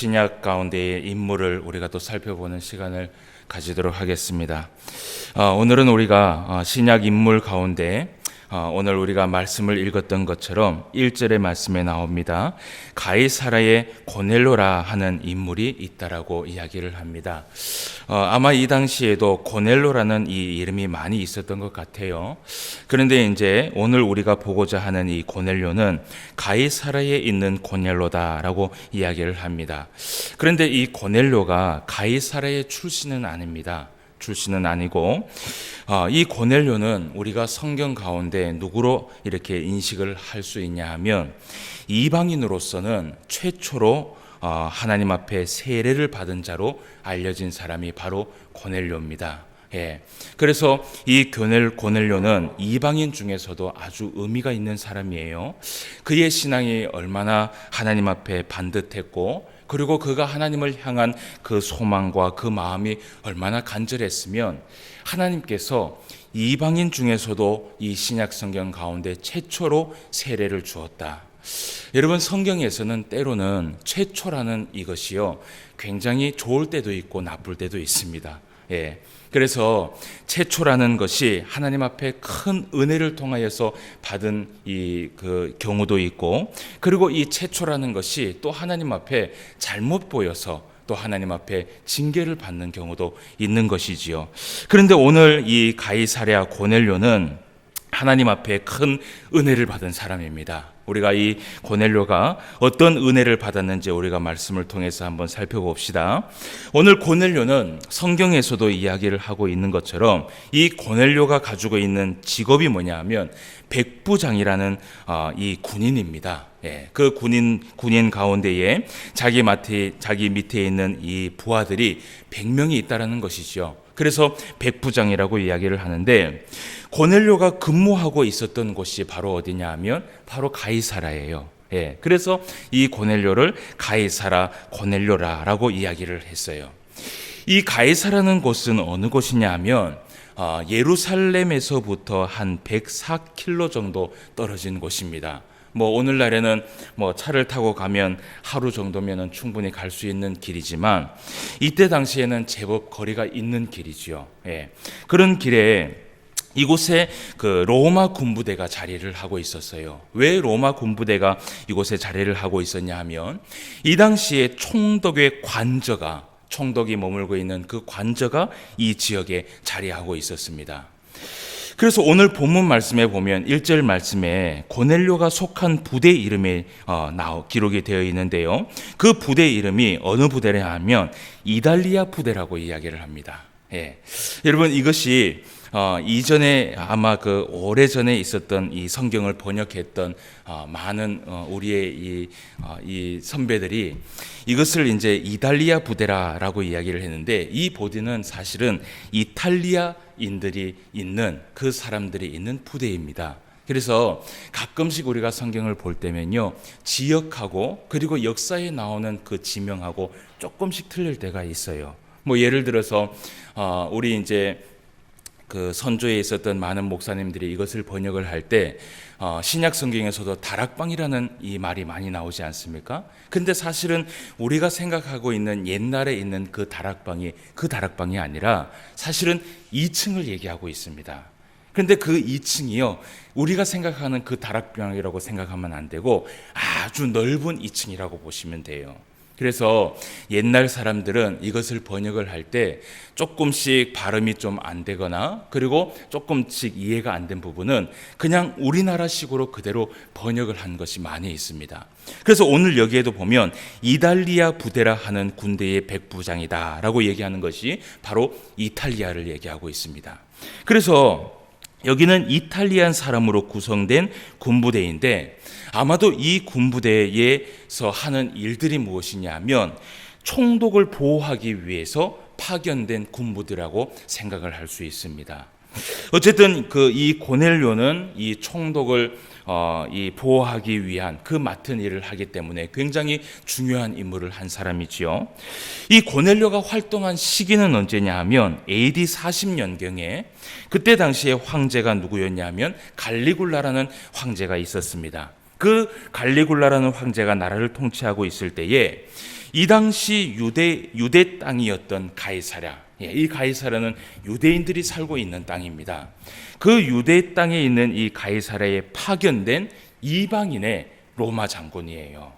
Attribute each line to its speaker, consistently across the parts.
Speaker 1: 신약 가운데의 인물을 우리가 또 살펴보는 시간을 가지도록 하겠습니다. 오늘은 우리가 신약 인물 가운데 오늘 우리가 말씀을 읽었던 것처럼 1절의 말씀에 나옵니다. 가이사라의 고넬료라 하는 인물이 있다라고 이야기를 합니다. 아마 이 당시에도 고넬료라는 이 이름이 많이 있었던 것 같아요. 그런데 이제 오늘 우리가 보고자 하는 이 고넬료는 가이사라에 있는 고넬료다라고 이야기를 합니다. 그런데 이 고넬료가 가이사라의 출신은 아닙니다. 출신은 아니고 이 고넬료는 우리가 성경 가운데 누구로 이렇게 인식을 할 수 있냐 하면 이방인으로서는 최초로 하나님 앞에 세례를 받은 자로 알려진 사람이 바로 고넬료입니다. 그래서 이 고넬료는 이방인 중에서도 아주 의미가 있는 사람이에요. 그의 신앙이 얼마나 하나님 앞에 반듯했고 그리고 그가 하나님을 향한 그 소망과 그 마음이 얼마나 간절했으면 하나님께서 이방인 중에서도 이 신약 성경 가운데 최초로 세례를 주었다. 여러분, 성경에서는 때로는 최초라는 이것이요 굉장히 좋을 때도 있고 나쁠 때도 있습니다. 그래서 최초라는 것이 하나님 앞에 큰 은혜를 통하여서 받은 그 경우도 있고, 그리고 이 최초라는 것이 또 하나님 앞에 잘못 보여서 또 하나님 앞에 징계를 받는 경우도 있는 것이지요. 그런데 오늘 이 가이사랴 고넬료는 하나님 앞에 큰 은혜를 받은 사람입니다. 우리가 이 고넬료가 어떤 은혜를 받았는지 우리가 말씀을 통해서 한번 살펴봅시다. 오늘 고넬료는 성경에서도 이야기를 하고 있는 것처럼 이 고넬료가 가지고 있는 직업이 뭐냐 하면 백부장이라는 이 군인입니다. 그 군인 가운데에 자기 밑에 있는 이 부하들이 100명이 있다라는 것이죠. 그래서 백부장이라고 이야기를 하는데, 고넬료가 근무하고 있었던 곳이 바로 어디냐 하면 바로 가이사라예요. 그래서 이 고넬료를 가이사라 고넬료라라고 이야기를 했어요. 이 가이사라는 곳은 어느 곳이냐 하면 예루살렘에서부터 한 104km 정도 떨어진 곳입니다. 오늘날에는 차를 타고 가면 하루 정도면은 충분히 갈 수 있는 길이지만 이때 당시에는 제법 거리가 있는 길이지요. 그런 길에 이곳에 그 로마 군부대가 자리를 하고 있었어요. 왜 로마 군부대가 이곳에 자리를 하고 있었냐 하면 이 당시에 총독이 머물고 있는 그 관저가 이 지역에 자리하고 있었습니다. 그래서 오늘 본문 말씀에 보면 1절 말씀에 고넬료가 속한 부대 이름이 기록이 되어 있는데요. 그 부대 이름이 어느 부대냐 하면 이달리아 부대라고 이야기를 합니다. 여러분, 이것이 이전에 아마 그 오래전에 있었던 이 성경을 번역했던 많은 우리의 이 선배들이 이것을 이제 이달리아 부대라고 이야기를 했는데, 이 부대는 사실은 이탈리아인들이 있는 그 사람들이 있는 부대입니다. 그래서 가끔씩 우리가 성경을 볼 때면요, 지역하고 그리고 역사에 나오는 그 지명하고 조금씩 틀릴 때가 있어요. 예를 들어서 우리 이제 그 선조에 있었던 많은 목사님들이 이것을 번역을 할 때 신약 성경에서도 다락방이라는 이 말이 많이 나오지 않습니까? 근데 사실은 우리가 생각하고 있는 옛날에 있는 그 다락방이 아니라 사실은 2층을 얘기하고 있습니다. 그런데 그 2층이요, 우리가 생각하는 그 다락방이라고 생각하면 안 되고 아주 넓은 2층이라고 보시면 돼요. 그래서 옛날 사람들은 이것을 번역을 할 때 조금씩 발음이 좀 안 되거나 그리고 조금씩 이해가 안 된 부분은 그냥 우리나라식으로 그대로 번역을 한 것이 많이 있습니다. 그래서 오늘 여기에도 보면 이달리아 부대라 하는 군대의 백부장이다라고 얘기하는 것이 바로 이탈리아를 얘기하고 있습니다. 그래서 여기는 이탈리안 사람으로 구성된 군부대인데, 아마도 이 군부대에서 하는 일들이 무엇이냐면 총독을 보호하기 위해서 파견된 군부대라고 생각을 할 수 있습니다. 어쨌든 이 고넬료는 이 총독을 이 보호하기 위한 그 맡은 일을 하기 때문에 굉장히 중요한 임무를 한 사람이지요. 이 고넬료가 활동한 시기는 언제냐 하면 AD 40년경에 그때 당시에 황제가 누구였냐 하면 갈리굴라라는 황제가 있었습니다. 그 갈리굴라라는 황제가 나라를 통치하고 있을 때에 이 당시 유대 땅이었던 가이사랴, 이 가이사랴는 유대인들이 살고 있는 땅입니다. 그 유대 땅에 있는 이 가이사랴에 파견된 이방인의 로마 장군이에요.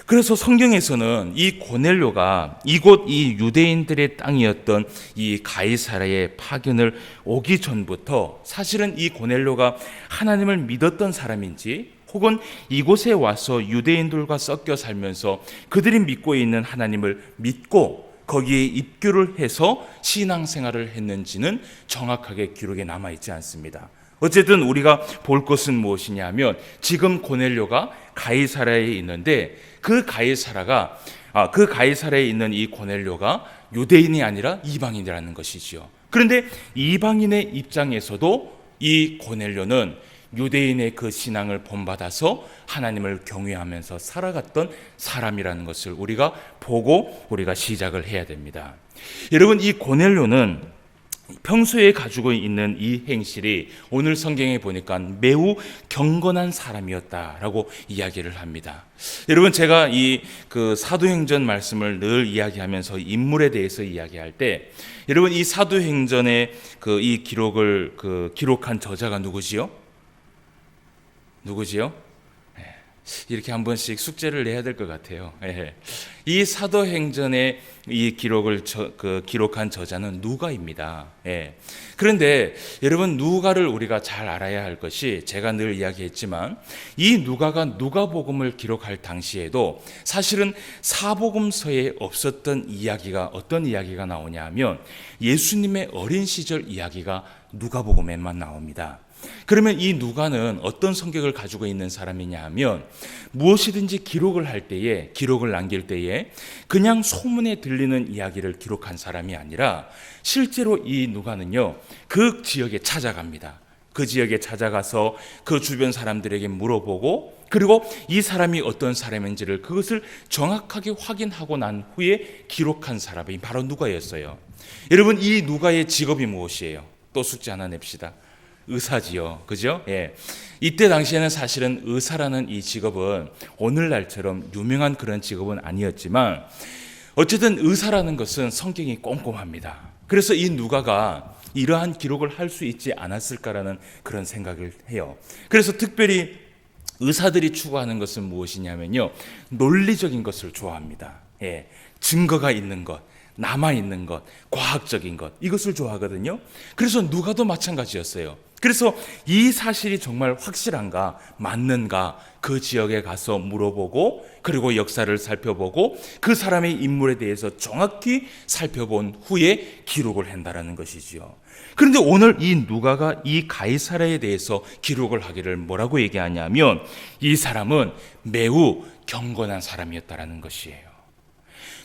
Speaker 1: 그래서 성경에서는 이 고넬료가 이곳 이 유대인들의 땅이었던 이 가이사랴에 파견을 오기 전부터 사실은 이 고넬료가 하나님을 믿었던 사람인지, 혹은 이곳에 와서 유대인들과 섞여 살면서 그들이 믿고 있는 하나님을 믿고 거기에 입교를 해서 신앙생활을 했는지는 정확하게 기록에 남아있지 않습니다. 어쨌든 우리가 볼 것은 무엇이냐면, 지금 고넬료가 가이사랴에 있는데 그 가이사랴에 있는 이 고넬료가 유대인이 아니라 이방인이라는 것이지요. 그런데 이방인의 입장에서도 이 고넬료는 유대인의 그 신앙을 본받아서 하나님을 경외하면서 살아갔던 사람이라는 것을 우리가 보고 우리가 시작을 해야 됩니다. 여러분, 이 고넬료는 평소에 가지고 있는 이 행실이 오늘 성경에 보니까 매우 경건한 사람이었다라고 이야기를 합니다. 여러분, 제가 그 사도행전 말씀을 늘 이야기하면서 인물에 대해서 이야기할 때, 여러분, 이 사도행전의 이 기록을 기록한 저자가 누구지요? 이렇게 한 번씩 숙제를 내야 될 것 같아요. 이 사도행전의 이 기록을 기록한 저자는 누가입니다. 그런데 여러분, 누가를 우리가 잘 알아야 할 것이, 제가 늘 이야기했지만 이 누가가 누가복음을 기록할 당시에도 사실은 사복음서에 없었던 이야기가, 어떤 이야기가 나오냐 하면 예수님의 어린 시절 이야기가 누가복음에만 나옵니다. 그러면 이 누가는 어떤 성격을 가지고 있는 사람이냐 하면, 무엇이든지 기록을 남길 때에 그냥 소문에 들리는 이야기를 기록한 사람이 아니라, 실제로 이 누가는요, 그 지역에 찾아갑니다. 그 지역에 찾아가서 그 주변 사람들에게 물어보고, 그리고 이 사람이 어떤 사람인지를 그것을 정확하게 확인하고 난 후에 기록한 사람이 바로 누가였어요. 여러분, 이 누가의 직업이 무엇이에요? 또 숙제 하나 냅시다. 의사지요. 그죠? 이때 당시에는 사실은 의사라는 이 직업은 오늘날처럼 유명한 그런 직업은 아니었지만, 어쨌든 의사라는 것은 성격이 꼼꼼합니다. 그래서 이 누가가 이러한 기록을 할 수 있지 않았을까라는 그런 생각을 해요. 그래서 특별히 의사들이 추구하는 것은 무엇이냐면요, 논리적인 것을 좋아합니다. 증거가 있는 것, 남아있는 것, 과학적인 것, 이것을 좋아하거든요. 그래서 누가도 마찬가지였어요. 그래서 이 사실이 정말 확실한가, 맞는가, 그 지역에 가서 물어보고, 그리고 역사를 살펴보고 그 사람의 인물에 대해서 정확히 살펴본 후에 기록을 한다는 것이지요. 그런데 오늘 이 누가가 이 가이사랴에 대해서 기록을 하기를 뭐라고 얘기하냐면, 이 사람은 매우 경건한 사람이었다라는 것이에요.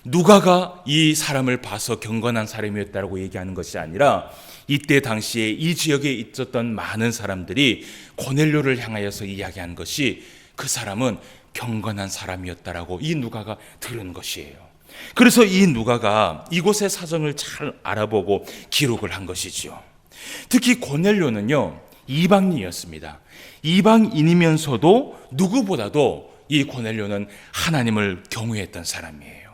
Speaker 1: 누가가 이 사람을 봐서 경건한 사람이었다고 얘기하는 것이 아니라, 이때 당시에 이 지역에 있었던 많은 사람들이 고넬료를 향하여서 이야기한 것이, 그 사람은 경건한 사람이었다라고 이 누가가 들은 것이에요. 그래서 이 누가가 이곳의 사정을 잘 알아보고 기록을 한 것이지요. 특히 고넬료는요, 이방인이었습니다. 이방인이면서도 누구보다도 이 고넬료는 하나님을 경외했던 사람이에요.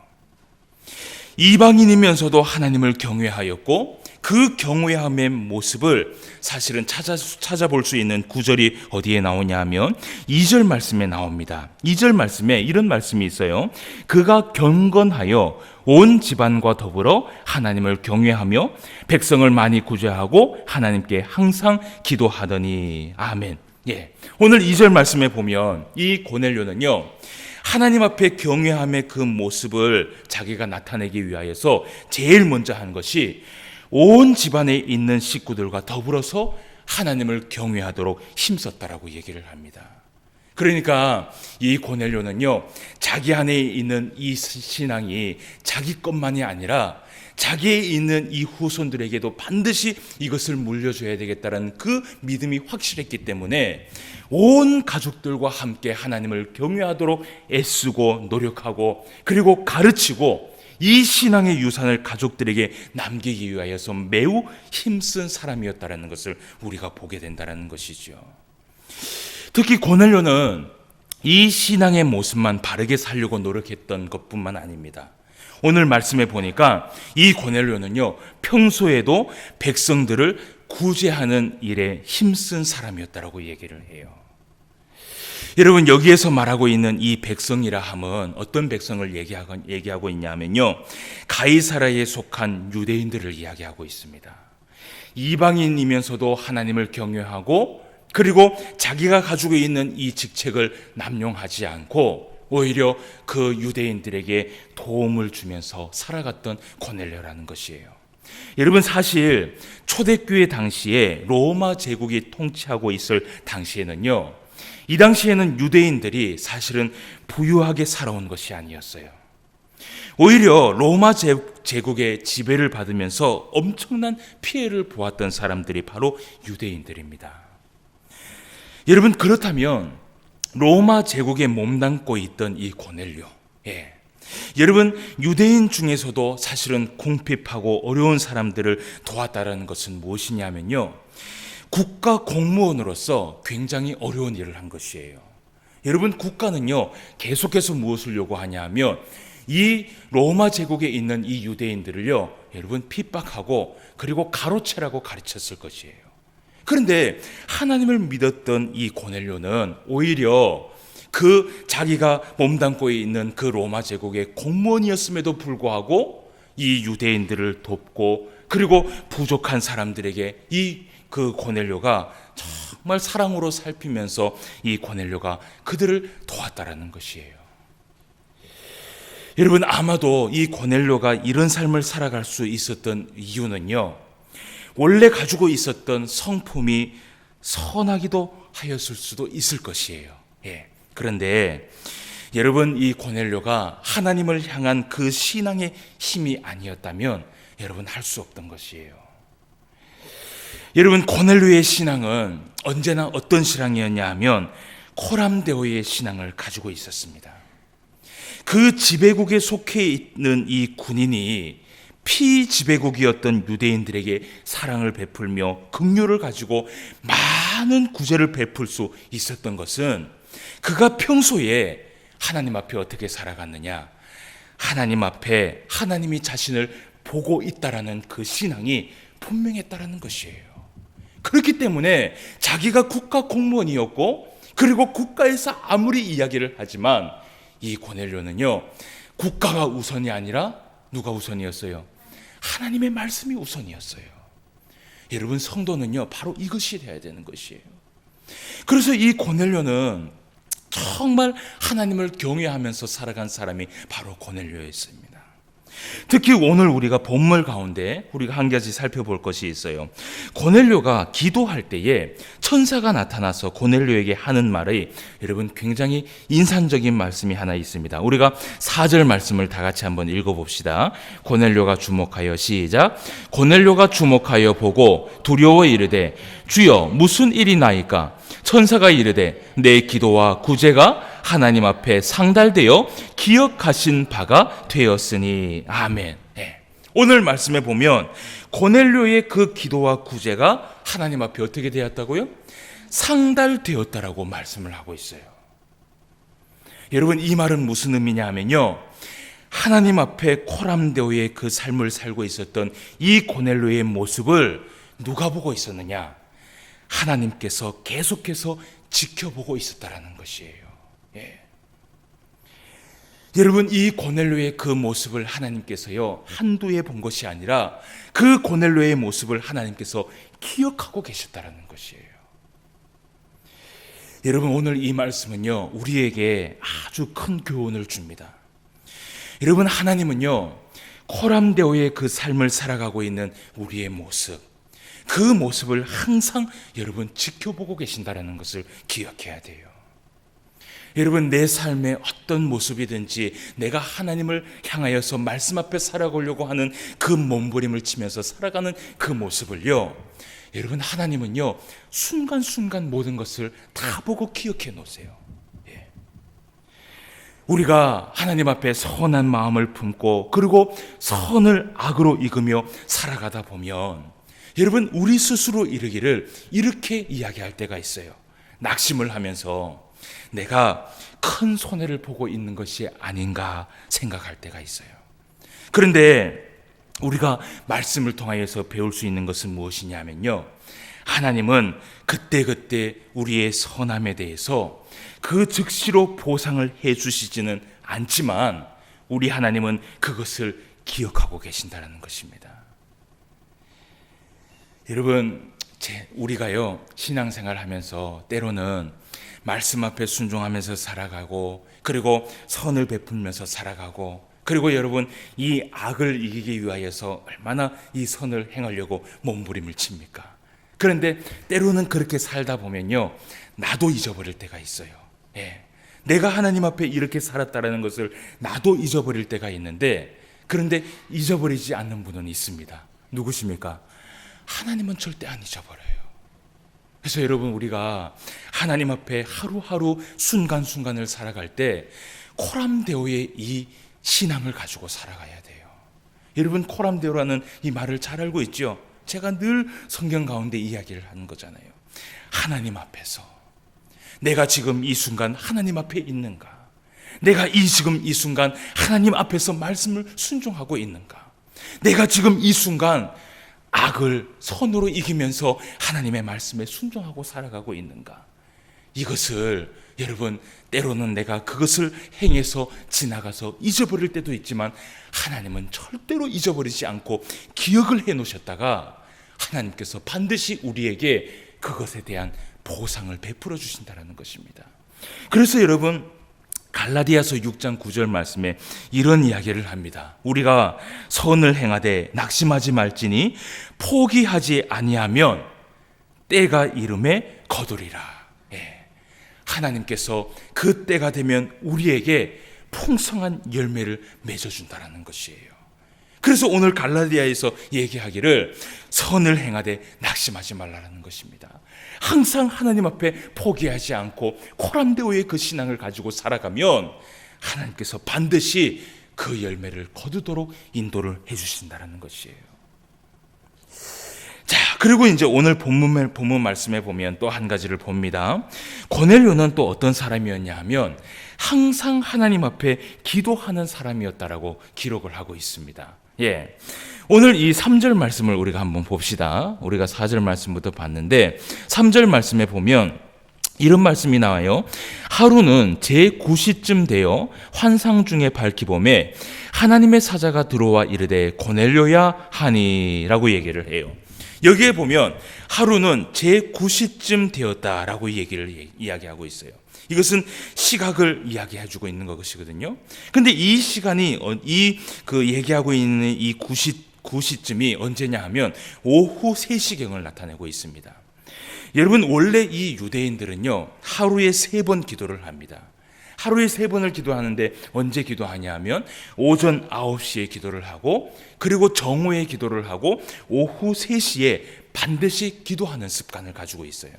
Speaker 1: 이방인이면서도 하나님을 경외하였고, 그 경외함의 모습을 사실은 찾아볼 수 있는 구절이 어디에 나오냐 하면 2절 말씀에 나옵니다. 2절 말씀에 이런 말씀이 있어요. 그가 경건하여 온 집안과 더불어 하나님을 경외하며 백성을 많이 구제하고 하나님께 항상 기도하더니. 아멘. 오늘 2절 말씀에 보면 이 고넬료는요, 하나님 앞에 경외함의 그 모습을 자기가 나타내기 위하여서 제일 먼저 한 것이 온 집안에 있는 식구들과 더불어서 하나님을 경외하도록 힘썼다라고 얘기를 합니다. 그러니까 이 고넬료는요, 자기 안에 있는 이 신앙이 자기 것만이 아니라 자기에 있는 이 후손들에게도 반드시 이것을 물려줘야 되겠다는 그 믿음이 확실했기 때문에 온 가족들과 함께 하나님을 경외하도록 애쓰고 노력하고, 그리고 가르치고, 이 신앙의 유산을 가족들에게 남기기 위하여서 매우 힘쓴 사람이었다는 것을 우리가 보게 된다는 것이죠. 특히 고넬료는 이 신앙의 모습만 바르게 살려고 노력했던 것뿐만 아닙니다. 오늘 말씀에 보니까 이 고넬료는요, 평소에도 백성들을 구제하는 일에 힘쓴 사람이었다라고 얘기를 해요. 여러분, 여기에서 말하고 있는 이 백성이라 함은 어떤 백성을 얘기하고 있냐면요, 가이사라에 속한 유대인들을 이야기하고 있습니다. 이방인이면서도 하나님을 경외하고, 그리고 자기가 가지고 있는 이 직책을 남용하지 않고 오히려 그 유대인들에게 도움을 주면서 살아갔던 고넬료라는 것이에요. 여러분, 사실 초대교회 당시에 로마 제국이 통치하고 있을 당시에는요, 이 당시에는 유대인들이 사실은 부유하게 살아온 것이 아니었어요. 오히려 로마 제국의 지배를 받으면서 엄청난 피해를 보았던 사람들이 바로 유대인들입니다. 여러분, 그렇다면 로마 제국에 몸담고 있던 이 고넬료, 여러분, 유대인 중에서도 사실은 궁핍하고 어려운 사람들을 도왔다는 것은 무엇이냐면요, 국가 공무원으로서 굉장히 어려운 일을 한 것이에요. 여러분, 국가는요, 계속해서 무엇을 요구하냐면 이 로마 제국에 있는 이 유대인들을요, 여러분, 핍박하고 그리고 가로채라고 가르쳤을 것이에요. 그런데 하나님을 믿었던 이 고넬료는 오히려 그 자기가 몸담고 있는 그 로마 제국의 공무원이었음에도 불구하고 이 유대인들을 돕고, 그리고 부족한 사람들에게 그 고넬료가 정말 사랑으로 살피면서 이 고넬료가 그들을 도왔다라는 것이에요. 여러분, 아마도 이 고넬료가 이런 삶을 살아갈 수 있었던 이유는요, 원래 가지고 있었던 성품이 선하기도 하였을 수도 있을 것이에요. 그런데 여러분, 이 고넬료가 하나님을 향한 그 신앙의 힘이 아니었다면 여러분, 할 수 없던 것이에요. 여러분, 고넬료의 신앙은 언제나 어떤 신앙이었냐 하면 코람데오의 신앙을 가지고 있었습니다. 그 지배국에 속해 있는 이 군인이 피지배국이었던 유대인들에게 사랑을 베풀며 긍휼을 가지고 많은 구제를 베풀 수 있었던 것은 그가 평소에 하나님 앞에 어떻게 살아갔느냐, 하나님 앞에 하나님이 자신을 보고 있다라는 그 신앙이 분명했다라는 것이에요. 그렇기 때문에 자기가 국가 공무원이었고, 그리고 국가에서 아무리 이야기를 하지만 이 고넬료는요, 국가가 우선이 아니라 누가 우선이었어요? 하나님의 말씀이 우선이었어요. 여러분, 성도는요, 바로 이것이 돼야 되는 것이에요. 그래서 이 고넬료는 정말 하나님을 경외하면서 살아간 사람이 바로 고넬료였습니다. 특히 오늘 우리가 본문 가운데 우리가 한 가지 살펴볼 것이 있어요. 고넬료가 기도할 때에 천사가 나타나서 고넬료에게 하는 말이 여러분 굉장히 인상적인 말씀이 하나 있습니다. 우리가 4절 말씀을 다 같이 한번 읽어봅시다. 고넬료가 주목하여 시작. 고넬료가 주목하여 보고 두려워 이르되 주여 무슨 일이 나이까? 천사가 이르되 내 기도와 구제가 하나님 앞에 상달되어 기억하신 바가 되었으니 아멘. 오늘 말씀에 보면 고넬료의 그 기도와 구제가 하나님 앞에 어떻게 되었다고요? 상달되었다라고 말씀을 하고 있어요. 여러분, 이 말은 무슨 의미냐 하면요, 하나님 앞에 코람데오의 그 삶을 살고 있었던 이 고넬료의 모습을 누가 보고 있었느냐? 하나님께서 계속해서 지켜보고 있었다라는 것이에요. 여러분, 이 고넬료의 그 모습을 하나님께서요, 한두 해 본 것이 아니라 그 고넬료의 모습을 하나님께서 기억하고 계셨다라는 것이에요. 여러분, 오늘 이 말씀은요, 우리에게 아주 큰 교훈을 줍니다. 여러분, 하나님은요, 코람데오의 그 삶을 살아가고 있는 우리의 모습, 그 모습을 항상 여러분 지켜보고 계신다는 것을 기억해야 돼요. 여러분, 내 삶의 어떤 모습이든지 내가 하나님을 향하여서 말씀 앞에 살아가려고 하는 그 몸부림을 치면서 살아가는 그 모습을요, 여러분, 하나님은요 순간순간 모든 것을 다 보고 기억해 놓으세요. 우리가 하나님 앞에 선한 마음을 품고 그리고 선을 악으로 익으며 살아가다 보면 여러분, 우리 스스로 이르기를 이렇게 이야기할 때가 있어요. 낙심을 하면서 내가 큰 손해를 보고 있는 것이 아닌가 생각할 때가 있어요. 그런데 우리가 말씀을 통하여서 배울 수 있는 것은 무엇이냐면요, 하나님은 그때그때 우리의 선함에 대해서 그 즉시로 보상을 해주시지는 않지만 우리 하나님은 그것을 기억하고 계신다는 것입니다. 여러분, 우리가요 신앙생활 하면서 때로는 말씀 앞에 순종하면서 살아가고, 그리고 선을 베풀면서 살아가고, 그리고 여러분 이 악을 이기기 위하여서 얼마나 이 선을 행하려고 몸부림을 칩니까? 그런데 때로는 그렇게 살다 보면요 나도 잊어버릴 때가 있어요. 내가 하나님 앞에 이렇게 살았다라는 것을 나도 잊어버릴 때가 있는데, 그런데 잊어버리지 않는 분은 있습니다. 누구십니까? 하나님은 절대 안 잊어버려요. 그래서 여러분, 우리가 하나님 앞에 하루하루 순간순간을 살아갈 때 코람데오의 이 신앙을 가지고 살아가야 돼요. 여러분, 코람데오라는 이 말을 잘 알고 있죠? 제가 늘 성경 가운데 이야기를 하는 거잖아요. 하나님 앞에서 내가 지금 이 순간 하나님 앞에 있는가? 내가 지금 이 순간 하나님 앞에서 말씀을 순종하고 있는가? 내가 지금 이 순간 악을 선으로 이기면서 하나님의 말씀에 순종하고 살아가고 있는가? 이것을 여러분, 때로는 내가 그것을 행해서 지나가서 잊어버릴 때도 있지만 하나님은 절대로 잊어버리지 않고 기억을 해놓으셨다가 하나님께서 반드시 우리에게 그것에 대한 보상을 베풀어 주신다는 것입니다. 그래서 여러분, 갈라디아서 6장 9절 말씀에 이런 이야기를 합니다. 우리가 선을 행하되 낙심하지 말지니 포기하지 아니하면 때가 이름에 거두리라. 하나님께서 그 때가 되면 우리에게 풍성한 열매를 맺어준다는 것이에요. 그래서 오늘 갈라디아에서 얘기하기를 선을 행하되 낙심하지 말라는 것입니다. 항상 하나님 앞에 포기하지 않고 코람데오의 그 신앙을 가지고 살아가면 하나님께서 반드시 그 열매를 거두도록 인도를 해주신다는 것이에요. 자, 그리고 이제 오늘 본문 말씀에 보면 또 한 가지를 봅니다. 고넬료는 또 어떤 사람이었냐 하면 항상 하나님 앞에 기도하는 사람이었다라고 기록을 하고 있습니다. 오늘 이 3절 말씀을 우리가 한번 봅시다. 우리가 4절 말씀부터 봤는데 3절 말씀에 보면 이런 말씀이 나와요. 하루는 제9시쯤 되어 환상 중에 밝히봄에 하나님의 사자가 들어와 이르되 고넬료야 하니라고 얘기를 해요. 여기에 보면 하루는 제9시쯤 되었다라고 이야기하고 있어요. 이것은 시각을 이야기해주고 있는 것이거든요. 근데 이 시간이 얘기하고 있는 이 9시쯤이 언제냐 하면 오후 3시경을 나타내고 있습니다. 여러분, 원래 이 유대인들은요 하루에 3번 기도를 합니다. 하루에 3번을 기도하는데 언제 기도하냐 하면 오전 9시에 기도를 하고, 그리고 정오에 기도를 하고, 오후 3시에 반드시 기도하는 습관을 가지고 있어요.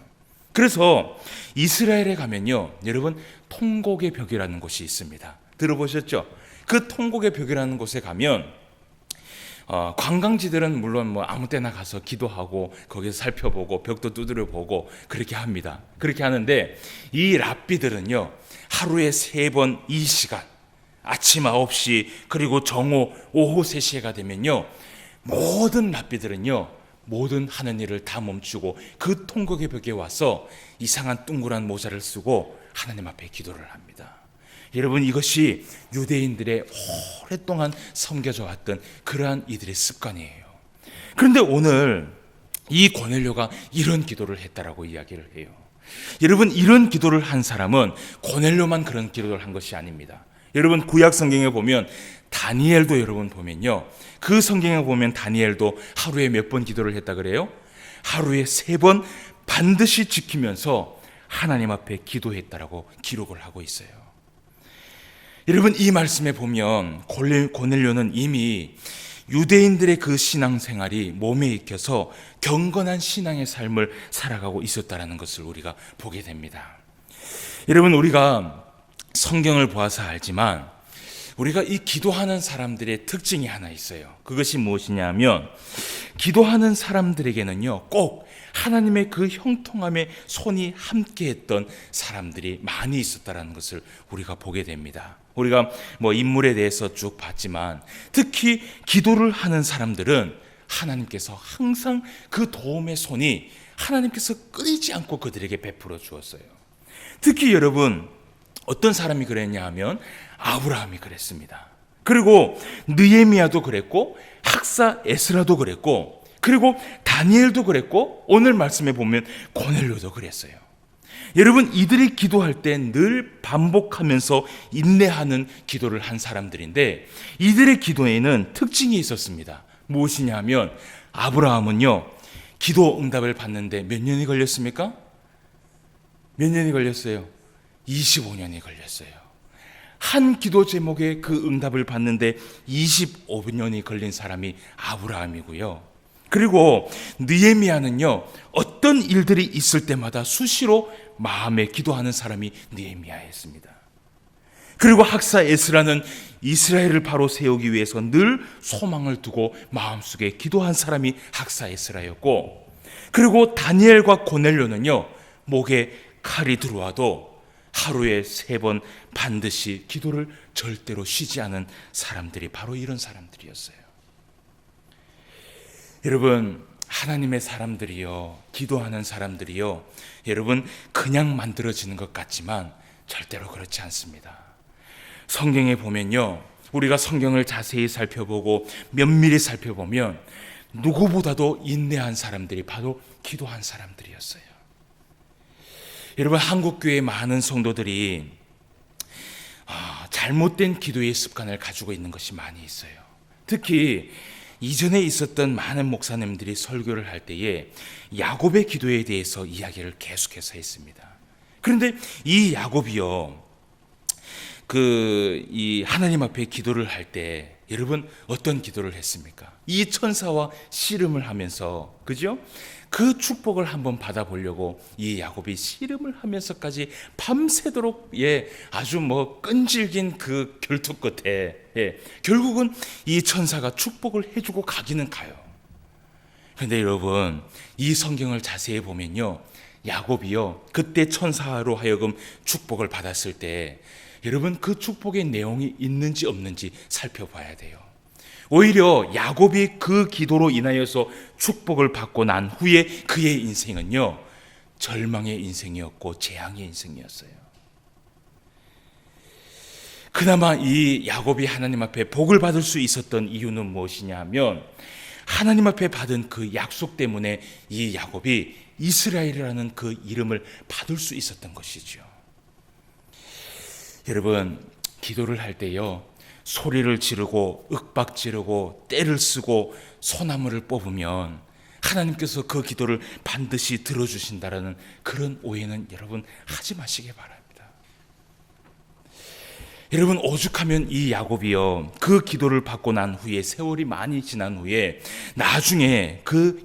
Speaker 1: 그래서 이스라엘에 가면요 여러분, 통곡의 벽이라는 곳이 있습니다. 들어보셨죠? 그 통곡의 벽이라는 곳에 가면 관광지들은 물론 아무 때나 가서 기도하고 거기서 살펴보고 벽도 두드려 보고 그렇게 합니다. 그렇게 하는데 이 랍비들은요 하루에 3번 이 시간, 아침 9시 그리고 정오 오후 3시가 되면요 모든 랍비들은요 모든 하는 일을 다 멈추고 그 통곡의 벽에 와서 이상한 둥그란 모자를 쓰고 하나님 앞에 기도를 합니다. 여러분, 이것이 유대인들의 오랫동안 섬겨져 왔던 그러한 이들의 습관이에요. 그런데 오늘 이 고넬료가 이런 기도를 했다라고 이야기를 해요. 여러분, 이런 기도를 한 사람은 고넬료만 그런 기도를 한 것이 아닙니다. 여러분, 구약 성경에 보면 다니엘도 여러분 보면요, 그 성경에 보면 다니엘도 하루에 몇 번 기도를 했다 그래요? 하루에 3번 반드시 지키면서 하나님 앞에 기도했다라고 기록을 하고 있어요. 여러분, 이 말씀에 보면 고넬료는 이미 유대인들의 그 신앙생활이 몸에 익혀서 경건한 신앙의 삶을 살아가고 있었다는 것을 우리가 보게 됩니다. 여러분, 우리가 성경을 보아서 알지만 우리가 이 기도하는 사람들의 특징이 하나 있어요. 그것이 무엇이냐면 기도하는 사람들에게는요 꼭 하나님의 그 형통함에 손이 함께했던 사람들이 많이 있었다는 것을 우리가 보게 됩니다. 우리가 인물에 대해서 쭉 봤지만 특히 기도를 하는 사람들은 하나님께서 항상 그 도움의 손이 하나님께서 끊이지 않고 그들에게 베풀어 주었어요. 특히 여러분, 어떤 사람이 그랬냐 하면 아브라함이 그랬습니다. 그리고 느헤미야도 그랬고 학사 에스라도 그랬고 그리고 다니엘도 그랬고 오늘 말씀에 보면 고넬료도 그랬어요. 여러분, 이들이 기도할 때 늘 반복하면서 인내하는 기도를 한 사람들인데 이들의 기도에는 특징이 있었습니다. 무엇이냐 하면 아브라함은요, 기도 응답을 받는데 몇 년이 걸렸습니까? 몇 년이 걸렸어요? 25년이 걸렸어요. 한 기도 제목에 그 응답을 받는데 25년이 걸린 사람이 아브라함이고요. 그리고 느헤미야는요, 어떤 일들이 있을 때마다 수시로 마음에 기도하는 사람이 느헤미야였습니다. 그리고 학사 에스라는 이스라엘을 바로 세우기 위해서 늘 소망을 두고 마음속에 기도한 사람이 학사 에스라였고, 그리고 다니엘과 고넬료는요, 목에 칼이 들어와도 하루에 3번 반드시 기도를 절대로 쉬지 않은 사람들이 바로 이런 사람들이었어요. 여러분, 하나님의 사람들이요, 기도하는 사람들이요, 여러분, 그냥 만들어지는 것 같지만 절대로 그렇지 않습니다. 성경에 보면요, 우리가 성경을 자세히 살펴보고 면밀히 살펴보면 누구보다도 인내한 사람들이 바로 기도한 사람들이었어요. 여러분, 한국교회 많은 성도들이 잘못된 기도의 습관을 가지고 있는 것이 많이 있어요. 특히 이전에 있었던 많은 목사님들이 설교를 할 때에 야곱의 기도에 대해서 이야기를 계속해서 했습니다. 그런데 이 야곱이요, 이 하나님 앞에 기도를 할 때 여러분 어떤 기도를 했습니까? 이 천사와 씨름을 하면서, 그죠? 그 축복을 한번 받아보려고 이 야곱이 씨름을 하면서까지 밤새도록 아주 끈질긴 그 결투 끝에 결국은 이 천사가 축복을 해주고 가기는 가요. 그런데 여러분, 이 성경을 자세히 보면요, 야곱이요, 그때 천사로 하여금 축복을 받았을 때 여러분, 그 축복의 내용이 있는지 없는지 살펴봐야 돼요. 오히려 야곱이 그 기도로 인하여서 축복을 받고 난 후에 그의 인생은요, 절망의 인생이었고 재앙의 인생이었어요. 그나마 이 야곱이 하나님 앞에 복을 받을 수 있었던 이유는 무엇이냐 하면 하나님 앞에 받은 그 약속 때문에 이 야곱이 이스라엘이라는 그 이름을 받을 수 있었던 것이죠. 여러분, 기도를 할 때요, 소리를 지르고 윽박 지르고 떼를 쓰고 소나무를 뽑으면 하나님께서 그 기도를 반드시 들어주신다라는 그런 오해는 여러분 하지 마시기 바랍니다. 여러분, 오죽하면 이 야곱이요, 그 기도를 받고 난 후에 세월이 많이 지난 후에 나중에 그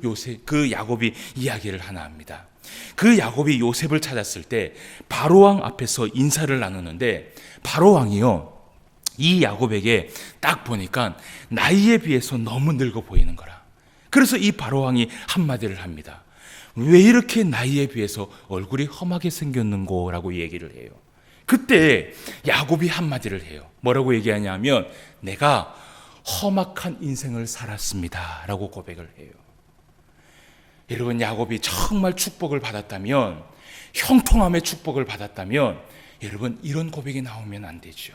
Speaker 1: 야곱이 이야기를 하나 합니다. 그 야곱이 요셉을 찾았을 때 바로왕 앞에서 인사를 나누는데 바로왕이요, 이 야곱에게 딱 보니까 나이에 비해서 너무 늙어 보이는 거라. 그래서 이 바로왕이 한마디를 합니다. 왜 이렇게 나이에 비해서 얼굴이 험하게 생겼는고? 라고 얘기를 해요. 그때 야곱이 한마디를 해요. 뭐라고 얘기하냐면 내가 험악한 인생을 살았습니다 라고 고백을 해요. 여러분, 야곱이 정말 축복을 받았다면, 형통함의 축복을 받았다면 여러분, 이런 고백이 나오면 안 되죠.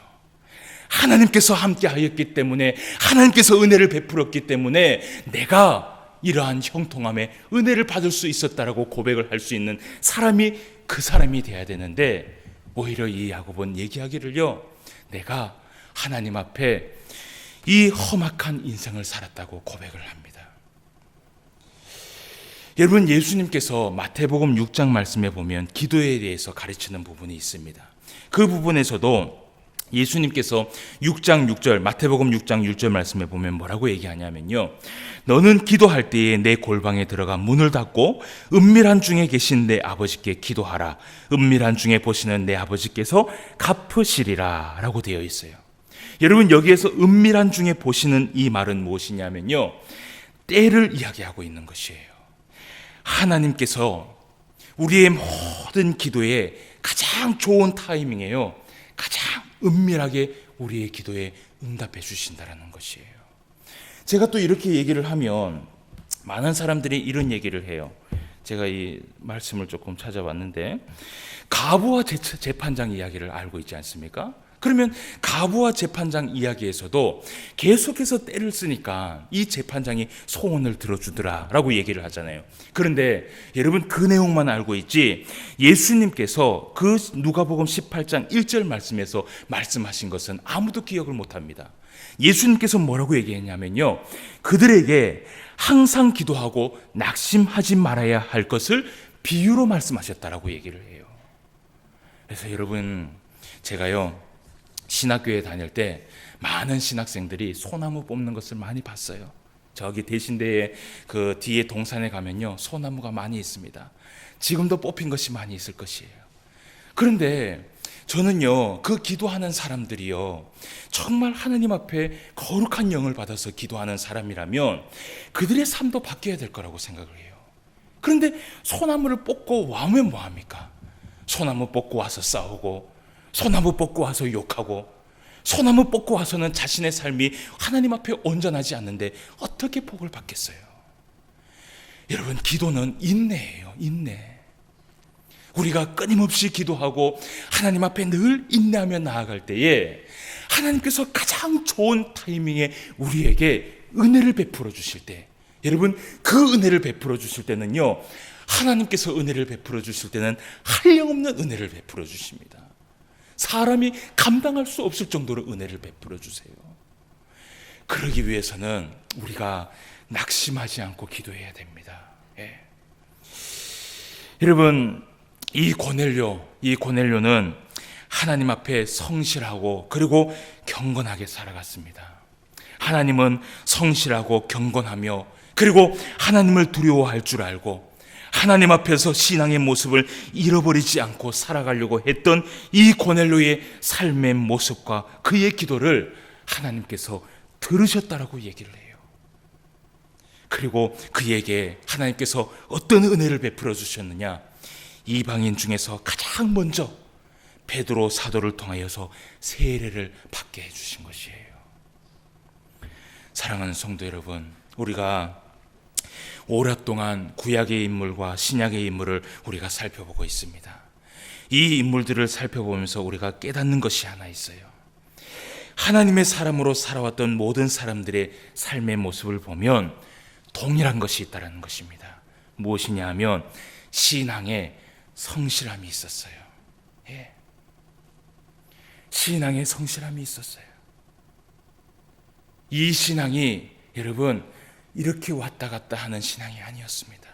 Speaker 1: 하나님께서 함께 하였기 때문에, 하나님께서 은혜를 베풀었기 때문에 내가 이러한 형통함에 은혜를 받을 수 있었다라고 고백을 할 수 있는 사람이 그 사람이 돼야 되는데, 오히려 이 야곱은 얘기하기를요, 내가 하나님 앞에 이 험악한 인생을 살았다고 고백을 합니다. 여러분, 예수님께서 마태복음 6장 말씀에 보면 기도에 대해서 가르치는 부분이 있습니다. 그 부분에서도 예수님께서 6장 6절, 마태복음 6장 6절 말씀에 보면 뭐라고 얘기하냐면요, 너는 기도할 때에 내 골방에 들어가 문을 닫고 은밀한 중에 계신 내 아버지께 기도하라. 은밀한 중에 보시는 내 아버지께서 갚으시리라 라고 되어 있어요. 여러분, 여기에서 은밀한 중에 보시는 이 말은 무엇이냐면요, 때를 이야기하고 있는 것이에요. 하나님께서 우리의 모든 기도에 가장 좋은 타이밍이에요. 가장 은밀하게 우리의 기도에 응답해 주신다는 것이에요. 제가 또 이렇게 얘기를 하면 많은 사람들이 이런 얘기를 해요. 제가 이 말씀을 조금 찾아봤는데, 가부와 재판장 이야기를 알고 있지 않습니까? 그러면 가부와 재판장 이야기에서도 계속해서 때를 쓰니까 이 재판장이 소원을 들어주더라 라고 얘기를 하잖아요. 그런데 여러분, 그 내용만 알고 있지 예수님께서 그 누가복음 18장 1절 말씀에서 말씀하신 것은 아무도 기억을 못합니다. 예수님께서 뭐라고 얘기했냐면요, 그들에게 항상 기도하고 낙심하지 말아야 할 것을 비유로 말씀하셨다라고 얘기를 해요. 그래서 여러분, 제가요 신학교에 다닐 때 많은 신학생들이 소나무 뽑는 것을 많이 봤어요. 저기 대신대에 그 뒤에 동산에 가면요 소나무가 많이 있습니다. 지금도 뽑힌 것이 많이 있을 것이에요. 그런데 저는요 그 기도하는 사람들이요 정말 하나님 앞에 거룩한 영을 받아서 기도하는 사람이라면 그들의 삶도 바뀌어야 될 거라고 생각을 해요. 그런데 소나무를 뽑고 와면 뭐합니까? 소나무 뽑고 와서 싸우고, 소나무 뽑고 와서 욕하고, 소나무 뽑고 와서는 자신의 삶이 하나님 앞에 온전하지 않는데 어떻게 복을 받겠어요? 여러분, 기도는 인내예요. 인내. 우리가 끊임없이 기도하고 하나님 앞에 늘 인내하며 나아갈 때에 하나님께서 가장 좋은 타이밍에 우리에게 은혜를 베풀어 주실 때, 여러분, 그 은혜를 베풀어 주실 때는요 하나님께서 은혜를 베풀어 주실 때는 한량없는 은혜를 베풀어 주십니다. 사람이 감당할 수 없을 정도로 은혜를 베풀어 주세요. 그러기 위해서는 우리가 낙심하지 않고 기도해야 됩니다. 예. 여러분, 이 고넬료는 하나님 앞에 성실하고 그리고 경건하게 살아갔습니다. 하나님은 성실하고 경건하며 그리고 하나님을 두려워할 줄 알고 하나님 앞에서 신앙의 모습을 잃어버리지 않고 살아가려고 했던 이 고넬료의 삶의 모습과 그의 기도를 하나님께서 들으셨다라고 얘기를 해요. 그리고 그에게 하나님께서 어떤 은혜를 베풀어 주셨느냐? 이방인 중에서 가장 먼저 베드로 사도를 통하여서 세례를 받게 해주신 것이에요. 사랑하는 성도 여러분, 우리가 오랫동안 구약의 인물과 신약의 인물을 우리가 살펴보고 있습니다. 이 인물들을 살펴보면서 우리가 깨닫는 것이 하나 있어요. 하나님의 사람으로 살아왔던 모든 사람들의 삶의 모습을 보면 동일한 것이 있다는 것입니다. 무엇이냐 하면 신앙에 성실함이 있었어요. 예. 신앙에 성실함이 있었어요. 이 신앙이 여러분 이렇게 왔다 갔다 하는 신앙이 아니었습니다.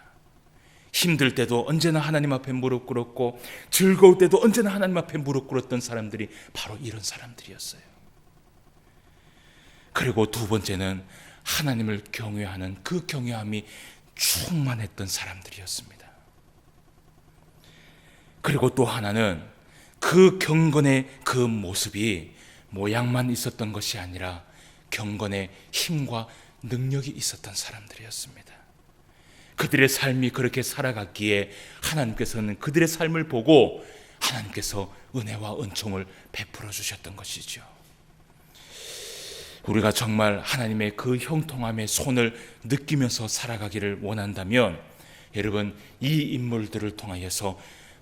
Speaker 1: 힘들 때도 언제나 하나님 앞에 무릎 꿇었고 즐거울 때도 언제나 하나님 앞에 무릎 꿇었던 사람들이 바로 이런 사람들이었어요. 그리고 두 번째는 하나님을 경외하는 그 경외함이 충만했던 사람들이었습니다. 그리고 또 하나는 그 경건의 그 모습이 모양만 있었던 것이 아니라 경건의 힘과 능력이 있었던 사람들이었습니다. 그들의 삶이 그렇게 살아갔기에 하나님께서는 그들의 삶을 보고 하나님께서 은혜와 은총을 베풀어 주셨던 것이죠. 우리가 정말 하나님의 그 형통함의 손을 느끼면서 살아가기를 원한다면 여러분, 이 인물들을 통하여서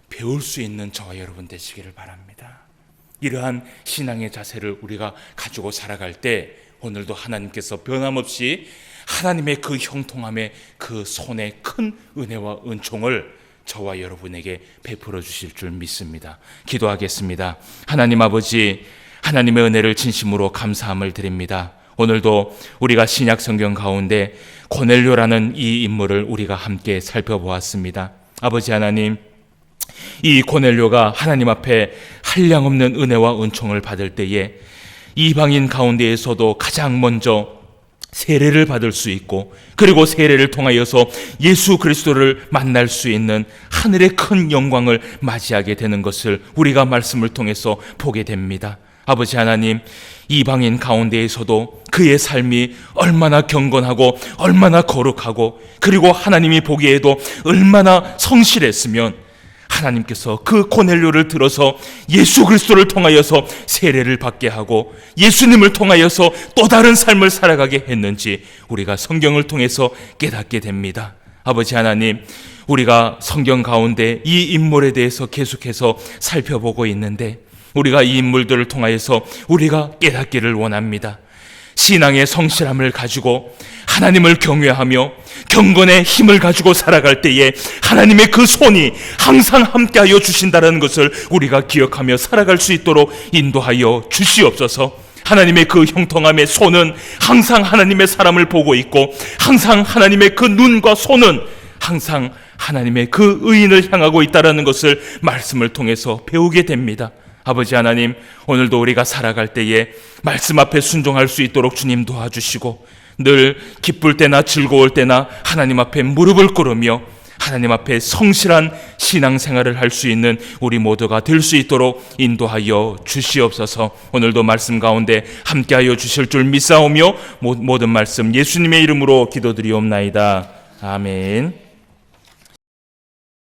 Speaker 1: 배울 수 있는 저와 여러분 되시기를 바랍니다. 이러한 신앙의 자세를 우리가 가지고 살아갈 때 오늘도 하나님께서 변함없이 하나님의 그 형통함의 그 손에 큰 은혜와 은총을 저와 여러분에게 베풀어 주실 줄 믿습니다. 기도하겠습니다. 하나님 아버지, 하나님의 은혜를 진심으로 감사함을 드립니다. 오늘도 우리가 신약 성경 가운데 고넬료라는 이 인물을 우리가 함께 살펴보았습니다. 아버지 하나님, 이 고넬료가 하나님 앞에 한량없는 은혜와 은총을 받을 때에 이방인 가운데에서도 가장 먼저 세례를 받을 수 있고 그리고 세례를 통하여서 예수 그리스도를 만날 수 있는 하늘의 큰 영광을 맞이하게 되는 것을 우리가 말씀을 통해서 보게 됩니다. 아버지 하나님, 이방인 가운데에서도 그의 삶이 얼마나 경건하고 얼마나 거룩하고 그리고 하나님이 보기에도 얼마나 성실했으면 하나님께서 그 고넬료를 들어서 예수 그리스도를 통하여서 세례를 받게 하고 예수님을 통하여서 또 다른 삶을 살아가게 했는지 우리가 성경을 통해서 깨닫게 됩니다. 아버지 하나님, 우리가 성경 가운데 이 인물에 대해서 계속해서 살펴보고 있는데 우리가 이 인물들을 통하여서 우리가 깨닫기를 원합니다. 신앙의 성실함을 가지고 하나님을 경외하며 경건의 힘을 가지고 살아갈 때에 하나님의 그 손이 항상 함께하여 주신다는 것을 우리가 기억하며 살아갈 수 있도록 인도하여 주시옵소서. 하나님의 그 형통함의 손은 항상 하나님의 사람을 보고 있고 항상 하나님의 그 눈과 손은 항상 하나님의 그 의인을 향하고 있다는 것을 말씀을 통해서 배우게 됩니다. 아버지 하나님, 오늘도 우리가 살아갈 때에 말씀 앞에 순종할 수 있도록 주님 도와주시고 늘 기쁠 때나 즐거울 때나 하나님 앞에 무릎을 꿇으며 하나님 앞에 성실한 신앙생활을 할 수 있는 우리 모두가 될 수 있도록 인도하여 주시옵소서. 오늘도 말씀 가운데 함께하여 주실 줄 믿사오며 모든 말씀 예수님의 이름으로 기도드리옵나이다. 아멘.